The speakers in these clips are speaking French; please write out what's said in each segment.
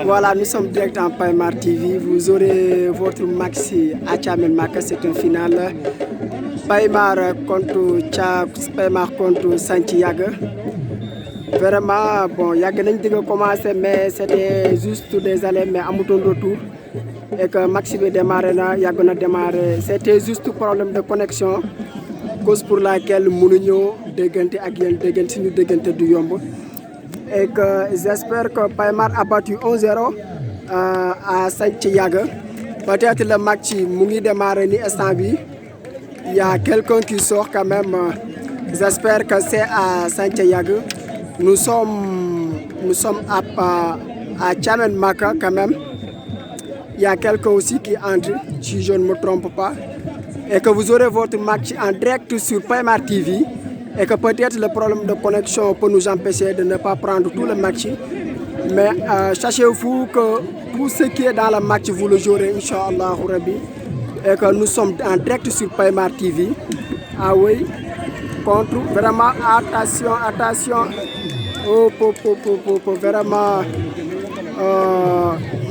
Voilà, nous sommes direct en Paymar TV. Vous aurez votre maxi à Tchamen Maka, c'est une finale. Paymar contre Santiago. Vraiment, bon, il y a commencé, mais c'était juste des allées, mais à mouton retour. Et que Maxi a démarré là, il a démarré. C'était juste un problème de connexion, cause pour laquelle nous dégante du Yombo. Et que j'espère que Paymar a battu 1-0 à Santiago. Peut-être le match Mouni démarré ni Estambi. Il y a quelqu'un qui sort quand même. J'espère que c'est à Santiago. Nous sommes à Tchamen Maka quand même. Il y a quelqu'un aussi qui entre, si je ne me trompe pas. Et que vous aurez votre match en direct sur Paymar TV. Et que peut-être le problème de connexion peut nous empêcher de ne pas prendre tout le match. Mais sachez-vous que tout ce qui est dans le match, vous le jouerez, Inch'Allah Rabbi. Et que nous sommes en direct sur Paymar TV. Ah oui, contre, vraiment, attention. Oh, vraiment,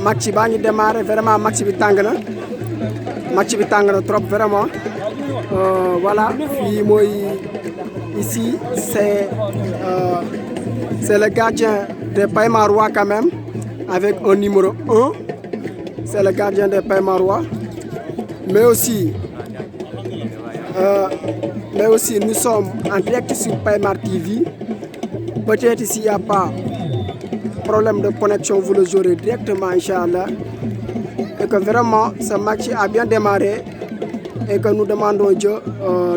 match va démarrer, vraiment, match va trop, vraiment. Voilà, ici, c'est le gardien de Paymarois quand même, avec un numéro 1. C'est le gardien de Paymarois. Mais aussi, nous sommes en direct sur Paymar TV. Peut-être s'il n'y a pas de problème de connexion, vous le jouerez directement, Inch'Allah. Et que vraiment, ce match a bien démarré et que nous demandons Dieu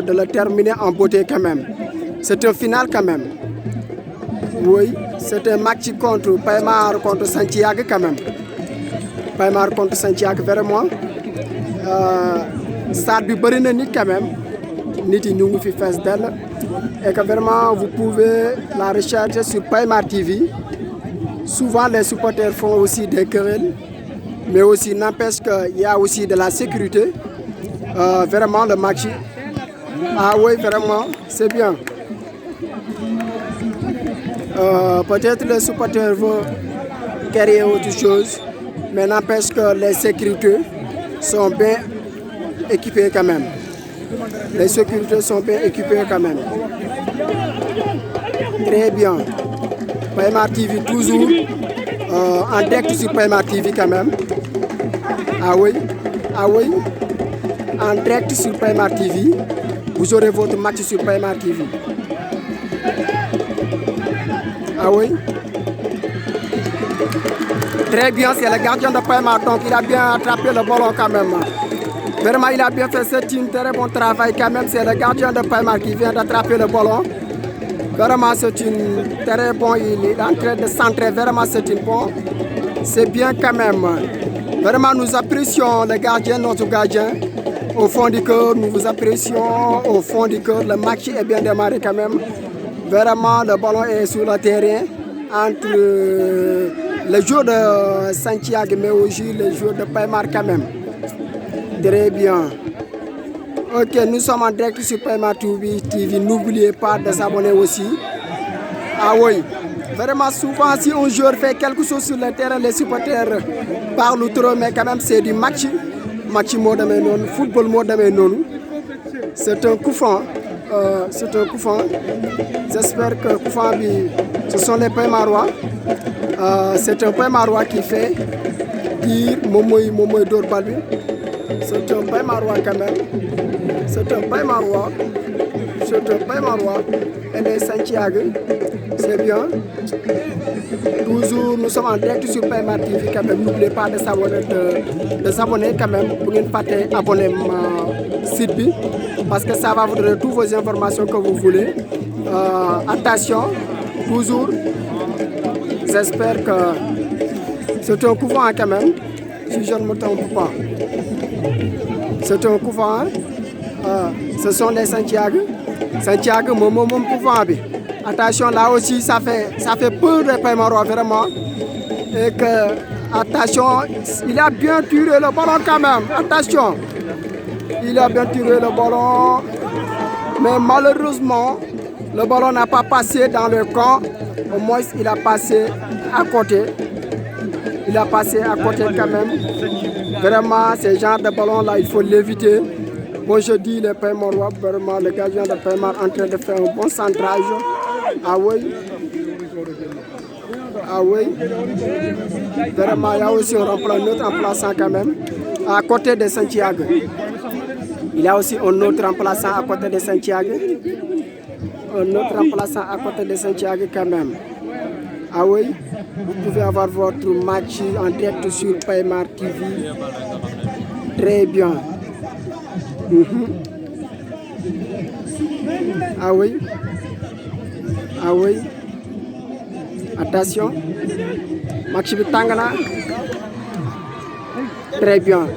de le terminer en beauté quand même. C'est un final quand même. Oui, c'est un match contre Paymar contre Santiago quand même. Paymar contre Santiago, vraiment. Ça du Barinani quand même. Niti nous fait face d'elle. Et que vraiment vous pouvez la rechercher sur Paymar TV. Souvent les supporters font aussi des querelles. Mais aussi n'empêche qu'il y a aussi de la sécurité. Vraiment le match. Ah oui, vraiment, c'est bien. Peut-être les supporters vont créer autre chose. Mais n'empêche que les sécurités sont bien équipées quand même. Les sécurités sont bien équipées quand même. Très bien. Paymar TV toujours en direct sur Paymar TV quand même. Ah oui. En direct sur Paymar TV. Vous aurez votre match sur Paymar TV. Ah oui. Très bien, c'est le gardien de Paymar, donc il a bien attrapé le ballon quand même. Vraiment, il a bien fait, c'est un très bon travail quand même. C'est le gardien de Paymar qui vient d'attraper le ballon. Vraiment, c'est une très bon, il est en train de centrer. Vraiment, c'est une bonne. C'est bien quand même. Vraiment, nous apprécions le gardien, notre gardien. Au fond du cœur, nous vous apprécions. Au fond du cœur, le match est bien démarré quand même. Vraiment, le ballon est sur le terrain entre le joueur de Santiago, mais aussi le joueur de Paymar quand même. Très bien. Ok, nous sommes en direct sur Paymar TV. N'oubliez pas de s'abonner aussi. Ah oui. Vraiment, souvent, si un joueur fait quelque chose sur le terrain, les supporters parlent trop, mais quand même, c'est du match. Match mode non, football mode non. C'est un coup franc. J'espère que coup franc, ce sont les Paymarois. C'est un Paymarois qui fait dire Momoy Dorbalbi. C'est un Paymarois quand même. C'est un Paymarois. Et les Santiago. C'est bien. Toujours, nous sommes en direct sur Paymar TV quand même. N'oubliez pas de s'abonner quand même pour ne pas abonner au site. Parce que ça va vous donner toutes vos informations que vous voulez. Attention, toujours. J'espère que c'est un coup franc quand même. Si je ne me trompe pas. C'est un coup franc. Ce sont les Santiago. Santiago, mon coup franc. Attention, là aussi, ça fait peur de Paymarois, vraiment. Et que, attention, il a bien tiré le ballon quand même. Attention, il a bien tiré le ballon. Mais malheureusement, le ballon n'a pas passé dans le camp au moins il a passé à côté. Il a passé à côté quand même. Vraiment, ce genre de ballon-là, il faut l'éviter. Bon, je dis le Paymorois, vraiment, le gardien de Paymar en train de faire un bon centrage. Ah oui. Ah oui. Vraiment, il y a aussi un autre remplaçant quand même. À côté de Santiago. Il y a aussi un autre remplaçant à côté de Santiago. Un autre remplaçant à côté de Santiago quand même. Ah oui. Vous pouvez avoir votre match en direct sur Paymar TV. Très bien. Ah oui. Ah oui. Attention. Match Bitangana. Très bien.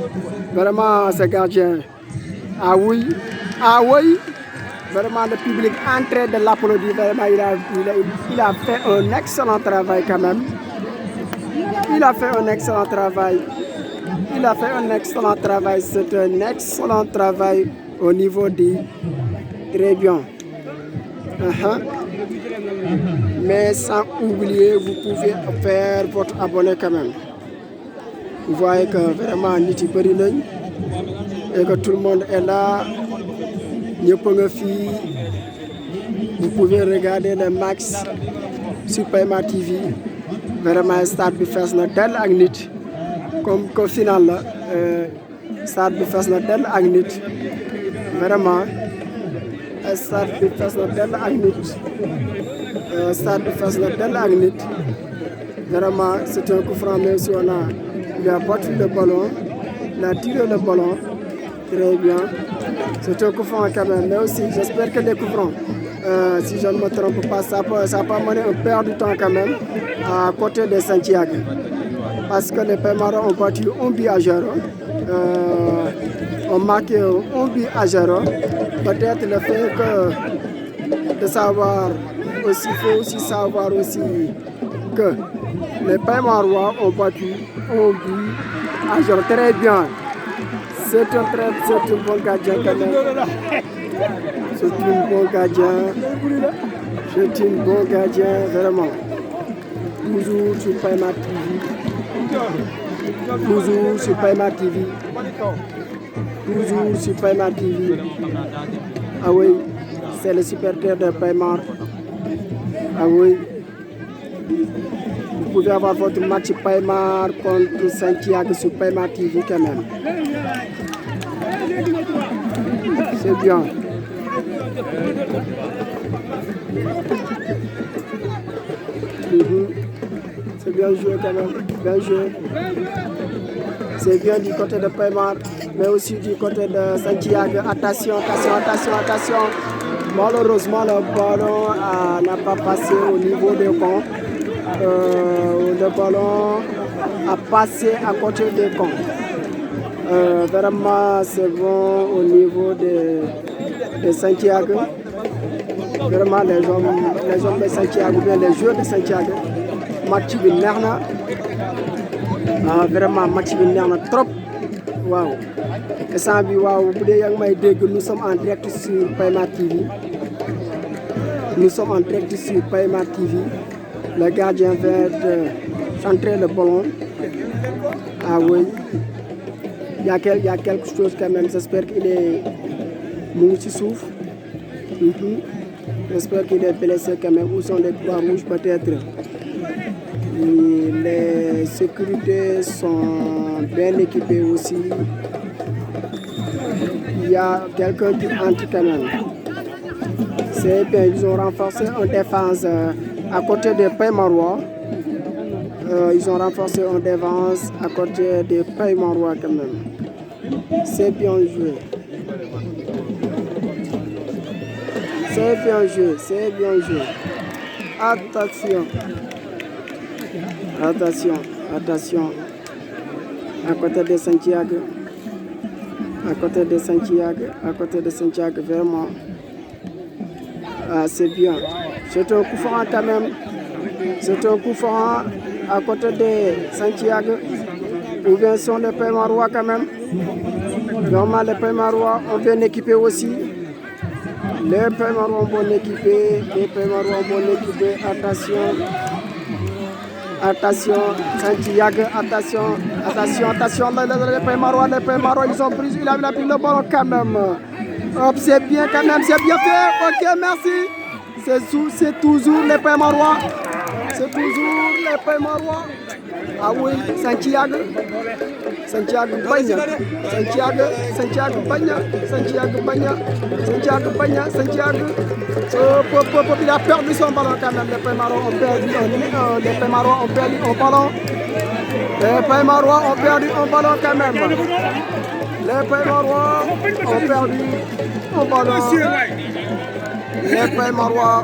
Vraiment, ce gardien. Ah oui. Ah oui. Vraiment, le public en train de l'applaudir. Vraiment, il a fait un excellent travail quand même. Il a fait un excellent travail. Il a fait un excellent travail. C'est un excellent travail au niveau du... Très bien. Mais sans oublier, vous pouvez faire votre abonné quand même. Vous voyez que vraiment, Niti Perinoy et que tout le monde est là. Vous pouvez regarder le max sur Paymar TV. Vraiment, stade bi fees na dell ak nit comme qu'au final la stade bi fees na dell ak nit. Vraiment, stade bi fees na dell ak nit. Stade bi fees na dell ak nit. Vraiment, c'est un coup franc, mais si il a battu le ballon, il a tiré le ballon. Très bien. C'est un coup franc quand même, mais aussi j'espère que les coups francs, si je ne me trompe pas, ça peut amener un perte du temps quand même à côté de Santiago. Parce que les Paymarois ont battu un but à 0. Ont marqué un but à 0. Peut-être le fait que de savoir aussi, il faut aussi savoir aussi que les Paymarois ont battu un but à 0. Très bien. C'est un bon gardien quand même. C'est un bon gardien. C'est un bon gardien, vraiment. Toujours sur Paymar TV. Toujours sur Paymar TV. Toujours sur Paymar TV. Ah oui, c'est le supporter de Paymar. Ah oui. Vous pouvez avoir votre match Paymar contre Santiago sur Paymar TV quand même. C'est bien. C'est bien joué quand même. Bien joué. C'est bien du côté de Paymar, mais aussi du côté de Santiago. Attention, attention, attention, attention. Malheureusement, le ballon n'a pas passé au niveau des camps. Le ballon a passé à côté des camps. Vraiment, c'est bon au niveau de Santiago. Vraiment, les hommes de Santiago, bien les joueurs de Santiago. Match bi neex na. Vraiment, match bi neex na trop. Waaw. Instant bi waaw bu dee yaa ngi may dégg, nous sommes en direct sur Paymar TV. Nous sommes en direct sur Paymar TV. Le gardien vient de centrer le ballon. Ah oui. Il y a quelque chose quand même. J'espère qu'il est moussé souffle. J'espère qu'il est blessé quand même. Où sont les trois rouges peut-être? Les sécurités sont bien équipées aussi. Il y a quelqu'un qui entre quand même. C'est bien, ils ont renforcé en défense à côté des Paymarois. Ils ont renforcé en défense à côté des Paymarois quand même. C'est bien joué. C'est bien joué, c'est bien joué. Attention. Attention, attention. À côté de Santiago. À côté de Santiago. À côté de Santiago, vraiment. C'est bien. C'est un coup franc quand même. C'est un coup franc à côté de Santiago. Ou bien sont les Paymarois quand même. Normalement, les Paymarois ont bien équipé aussi. Les Pays Marois bon équipés. Les Pays Marois bon équipés. Attention. Attention. Santiago. Attention. Attention. Attention. Les Pays Marois. Ils ont pris. Il a pris le ballon quand même. Hop, c'est bien quand même. C'est bien fait. Ok, merci. C'est toujours les Pays Marois. C'est toujours les Pays Marois. Ah oui, Santiago Bagna. Il a perdu son ballon quand même. Les Pays Marois ont perdu un ballon. Les Pays Marois ont perdu un ballon quand même. Les Pays Marois ont perdu un ballon. Les Pays Marois